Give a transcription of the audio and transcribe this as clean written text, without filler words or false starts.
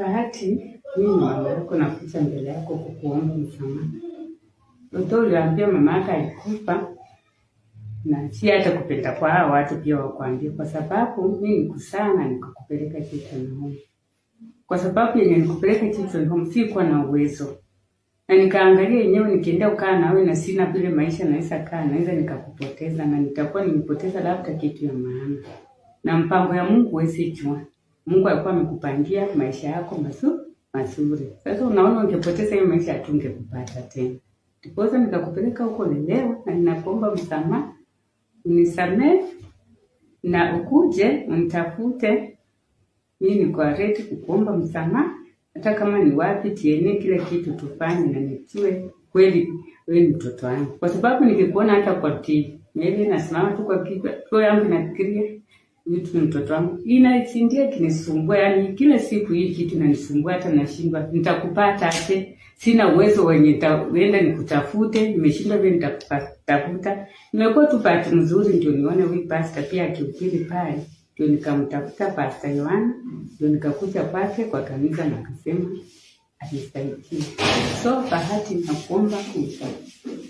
Bahati, mimi mama yako nakuja mbele yako kukuomba msamaha. Mtoto uliambia mama yako alikufa na si hata kupenda kwa hao watu pia wakwambia, kwa sababu mimi nikusana nikakupeleka Children's Home. Kwa sababu yenye nikupeleka Children's Home sikuwa na uwezo. Na nikaangalia yenyewe nikienda ukaa na wewe na sina vile maisha naweza kaa, naweza nikakupoteza na nitakuwa nimepoteza labda kitu ya maana. Na mpango ya Mungu huwezi jua. Mungu alikuwa amekupangia maisha yako mazuri. Sasa unaona ungepoteza hiyo maisha hatungekupata tena. Ndipo nikakupeleka huko leo na ninakuomba msamaha. Unisamehe na ukuje unitafute. Mimi niko ready kukuomba msamaha. Hata kama ni wapi tiene kila kitu tufanye na nijue kweli wewe ni mtoto wangu. Kwa sababu nikikuona hata kwa TV, mimi nasimama tu kwa kichwa, kwa yangu nafikiria vitu ni mtoto wangu. Inasindia kinisumbua, yani kila siku hii kitu inanisumbua hata nashindwa nitakupata aje. Sina uwezo wenye nitaenda nikutafute, nimeshindwa vile nitakutafuta. Nimekuwa tu bahati nzuri ndio nione huyu pastor pia akihubiri pale. Ndio nikamtafuta Pastor Yohana, ndio nikakuja kwake kwa kanisa na akasema anisaidie. So Bahati nakuomba kumsamehe.